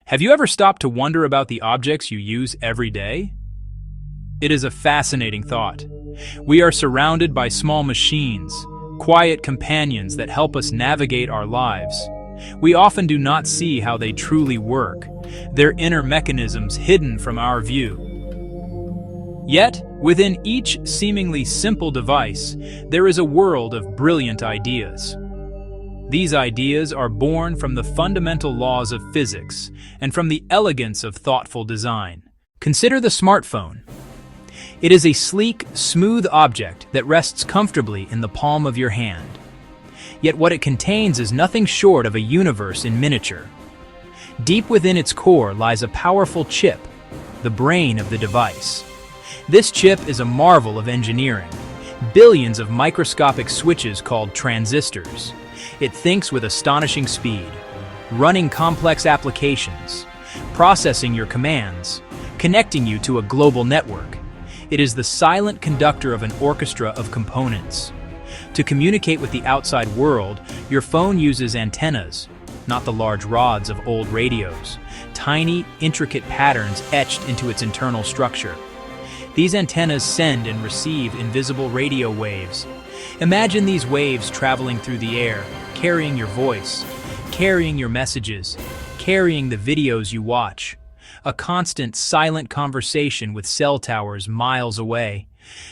Have you ever stopped to wonder about the objects you use every day? It is a fascinating thought. We are surrounded by small machines, quiet companions that help us navigate our lives. We often do not see how they truly work, their inner mechanisms hidden from our view. Yet, within each seemingly simple device, there is a world of brilliant ideas. These ideas are born from the fundamental laws of physics and from the elegance of thoughtful design. Consider the smartphone. It is a sleek, smooth object that rests comfortably in the palm of your hand. Yet what it contains is nothing short of a universe in miniature. Deep within its core lies a powerful chip, the brain of the device. This chip is a marvel of engineering. Billions of microscopic switches called transistors. It thinks with astonishing speed, running complex applications, processing your commands, connecting you to a global network. It is the silent conductor of an orchestra of components. To communicate with the outside world, your phone uses antennas, not the large rods of old radios, tiny, intricate patterns etched into its internal structure. These antennas send and receive invisible radio waves. Imagine these waves traveling through the air, carrying your voice, carrying your messages, carrying the videos you watch. A constant, silent conversation with cell towers miles away.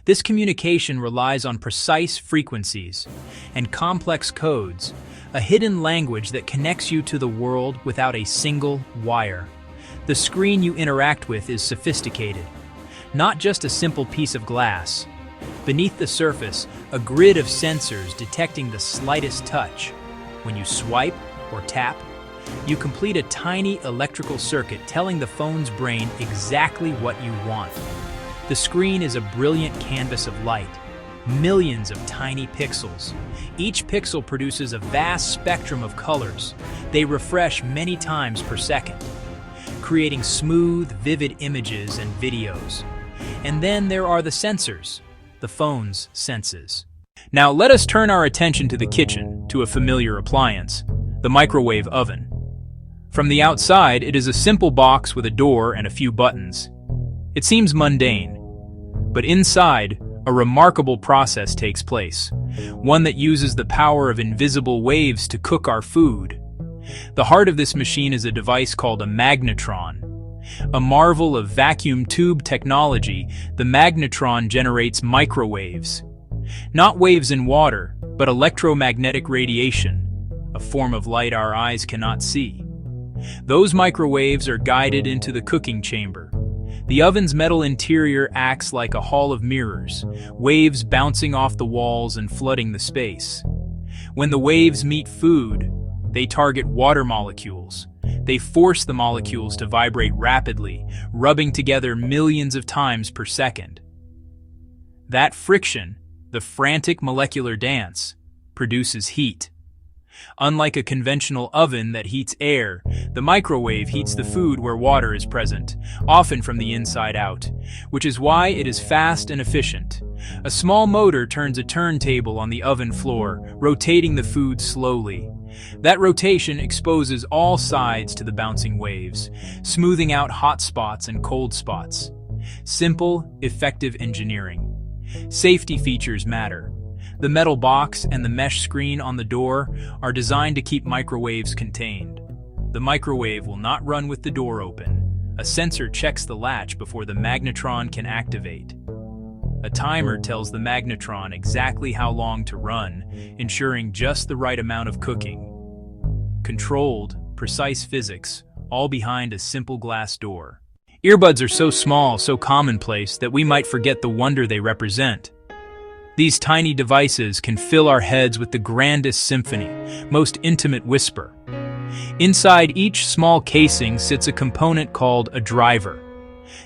This communication relies on precise frequencies and complex codes, a hidden language that connects you to the world without a single wire. The screen you interact with is sophisticated, not just a simple piece of glass. Beneath the surface, a grid of sensors detecting the slightest touch. When you swipe or tap, you complete a tiny electrical circuit telling the phone's brain exactly what you want. The screen is a brilliant canvas of light, millions of tiny pixels. Each pixel produces a vast spectrum of colors. They refresh many times per second, creating smooth, vivid images and videos. And then there are the sensors, the phone's senses. Now let us turn our attention to the kitchen, to a familiar appliance, the microwave oven. From the outside, it is a simple box with a door and a few buttons. It seems mundane, but inside, a remarkable process takes place, one that uses the power of invisible waves to cook our food. The heart of this machine is a device called a magnetron. A marvel of vacuum tube technology, the magnetron generates microwaves. Not waves in water, but electromagnetic radiation, a form of light our eyes cannot see. Those microwaves are guided into the cooking chamber. The oven's metal interior acts like a hall of mirrors, waves bouncing off the walls and flooding the space. When the waves meet food, they target water molecules. They force the molecules to vibrate rapidly, rubbing together millions of times per second. That friction, the frantic molecular dance, produces heat. Unlike a conventional oven that heats air, the microwave heats the food where water is present, often from the inside out, which is why it is fast and efficient. A small motor turns a turntable on the oven floor, rotating the food slowly. That rotation exposes all sides to the bouncing waves, smoothing out hot spots and cold spots. Simple, effective engineering. Safety features matter. The metal box and the mesh screen on the door are designed to keep microwaves contained. The microwave will not run with the door open. A sensor checks the latch before the magnetron can activate. A timer tells the magnetron exactly how long to run, ensuring just the right amount of cooking. Controlled, precise physics, all behind a simple glass door. Earbuds are so small, so commonplace, that we might forget the wonder they represent. These tiny devices can fill our heads with the grandest symphony, most intimate whisper. Inside each small casing sits a component called a driver.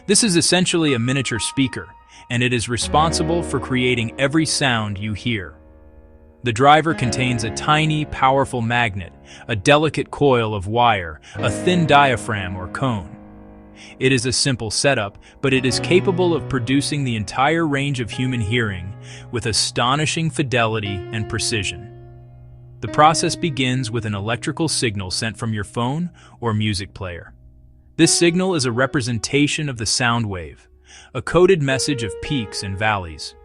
This is essentially a miniature speaker, and it is responsible for creating every sound you hear. The driver contains a tiny, powerful magnet, a delicate coil of wire, a thin diaphragm or cone. It is a simple setup, but it is capable of producing the entire range of human hearing with astonishing fidelity and precision. The process begins with an electrical signal sent from your phone or music player. This signal is a representation of the sound wave, a coded message of peaks and valleys.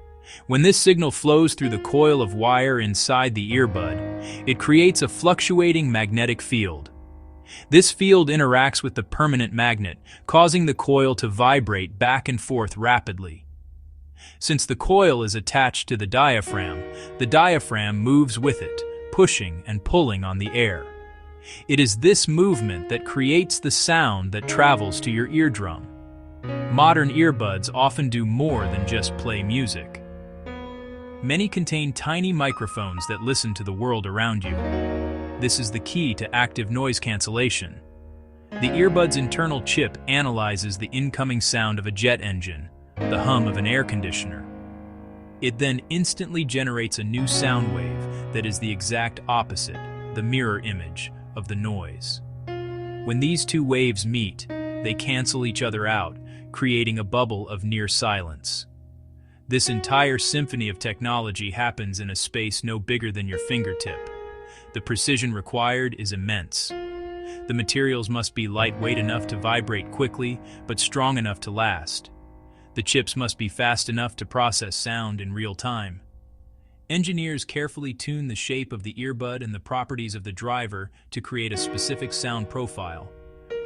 When this signal flows through the coil of wire inside the earbud, it creates a fluctuating magnetic field. This field interacts with the permanent magnet, causing the coil to vibrate back and forth rapidly. Since the coil is attached to the diaphragm moves with it, pushing and pulling on the air. It is this movement that creates the sound that travels to your eardrum. Modern earbuds often do more than just play music. Many contain tiny microphones that listen to the world around you. This is the key to active noise cancellation. The earbud's internal chip analyzes the incoming sound of a jet engine, the hum of an air conditioner. It then instantly generates a new sound wave that is the exact opposite, the mirror image of the noise. When these two waves meet, they cancel each other out, creating a bubble of near silence. This entire symphony of technology happens in a space no bigger than your fingertip. The precision required is immense. The materials must be lightweight enough to vibrate quickly, but strong enough to last. The chips must be fast enough to process sound in real time. Engineers carefully tune the shape of the earbud and the properties of the driver to create a specific sound profile,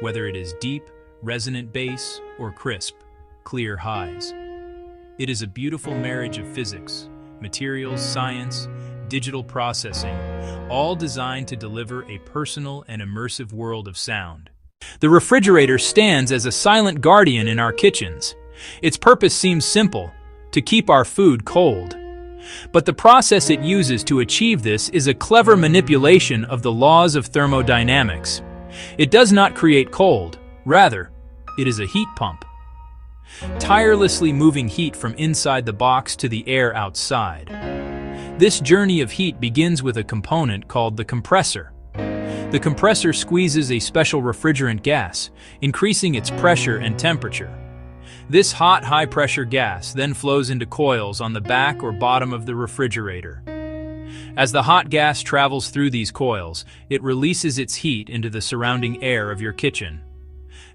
whether it is deep, resonant bass, or crisp, clear highs. It is a beautiful marriage of physics, materials, science, digital processing, all designed to deliver a personal and immersive world of sound. The refrigerator stands as a silent guardian in our kitchens. Its purpose seems simple: to keep our food cold. But the process it uses to achieve this is a clever manipulation of the laws of thermodynamics. It does not create cold, rather, it is a heat pump, tirelessly moving heat from inside the box to the air outside. This journey of heat begins with a component called the compressor. The compressor squeezes a special refrigerant gas, increasing its pressure and temperature. This hot, high-pressure gas then flows into coils on the back or bottom of the refrigerator. As the hot gas travels through these coils, it releases its heat into the surrounding air of your kitchen.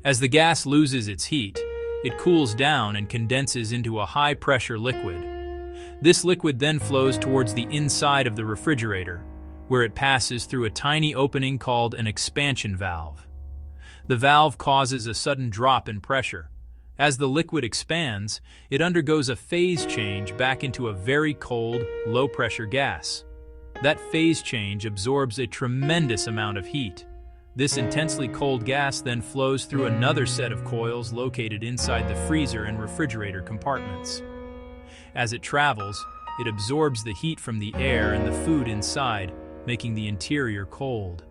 As the gas loses its heat, it cools down and condenses into a high-pressure liquid. This liquid then flows towards the inside of the refrigerator, where it passes through a tiny opening called an expansion valve. The valve causes a sudden drop in pressure. As the liquid expands, it undergoes a phase change back into a very cold, low-pressure gas. That phase change absorbs a tremendous amount of heat. This intensely cold gas then flows through another set of coils located inside the freezer and refrigerator compartments. As it travels, it absorbs the heat from the air and the food inside, making the interior cold.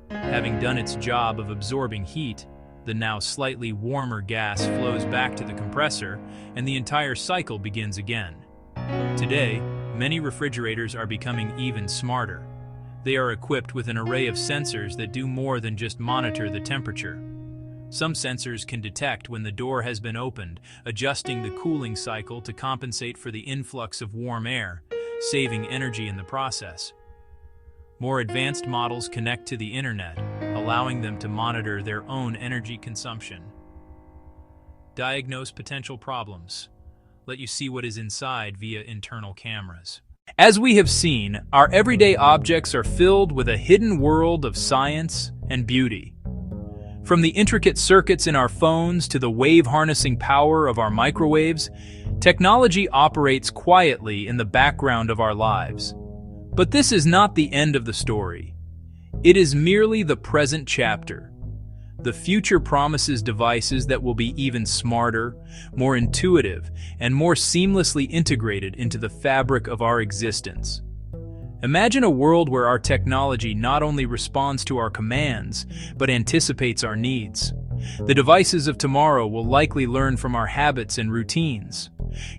Having done its job of absorbing heat, the now slightly warmer gas flows back to the compressor, and the entire cycle begins again. Today, many refrigerators are becoming even smarter. They are equipped with an array of sensors that do more than just monitor the temperature. Some sensors can detect when the door has been opened, adjusting the cooling cycle to compensate for the influx of warm air, saving energy in the process. More advanced models connect to the internet, allowing them to monitor their own energy consumption. Diagnose potential problems. Let you see what is inside via internal cameras. As we have seen, our everyday objects are filled with a hidden world of science and beauty. From the intricate circuits in our phones to the wave-harnessing power of our microwaves, technology operates quietly in the background of our lives. But this is not the end of the story. It is merely the present chapter. The future promises devices that will be even smarter, more intuitive, and more seamlessly integrated into the fabric of our existence. Imagine a world where our technology not only responds to our commands, but anticipates our needs. The devices of tomorrow will likely learn from our habits and routines.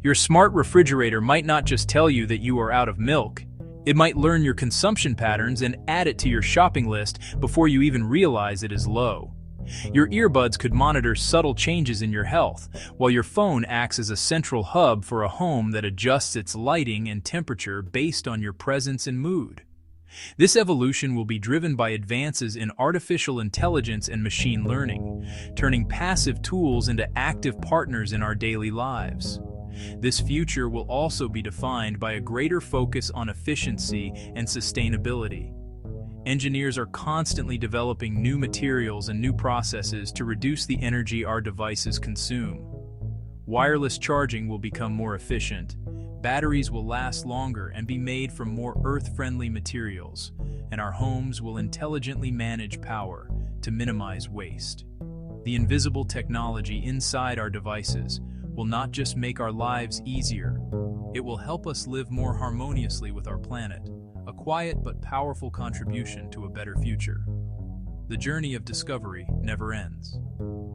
Your smart refrigerator might not just tell you that you are out of milk. It might learn your consumption patterns and add it to your shopping list before you even realize it is low. Your earbuds could monitor subtle changes in your health, while your phone acts as a central hub for a home that adjusts its lighting and temperature based on your presence and mood. This evolution will be driven by advances in artificial intelligence and machine learning, turning passive tools into active partners in our daily lives. This future will also be defined by a greater focus on efficiency and sustainability. Engineers are constantly developing new materials and new processes to reduce the energy our devices consume. Wireless charging will become more efficient, batteries will last longer and be made from more earth-friendly materials, and our homes will intelligently manage power to minimize waste. The invisible technology inside our devices will not just make our lives easier, it will help us live more harmoniously with our planet, a quiet but powerful contribution to a better future. The journey of discovery never ends.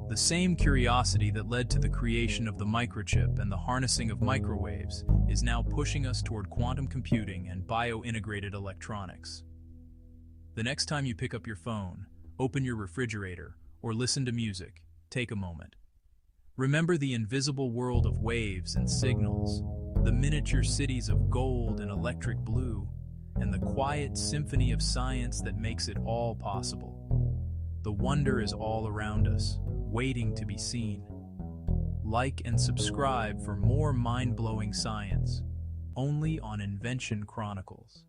The same curiosity that led to the creation of the microchip and the harnessing of microwaves is now pushing us toward quantum computing and bio-integrated electronics. The next time you pick up your phone, open your refrigerator, or listen to music, take a moment. Remember the invisible world of waves and signals, the miniature cities of gold and electric blue, and the quiet symphony of science that makes it all possible. The wonder is all around us, waiting to be seen. Like and subscribe for more mind-blowing science, only on Invention Chronicles.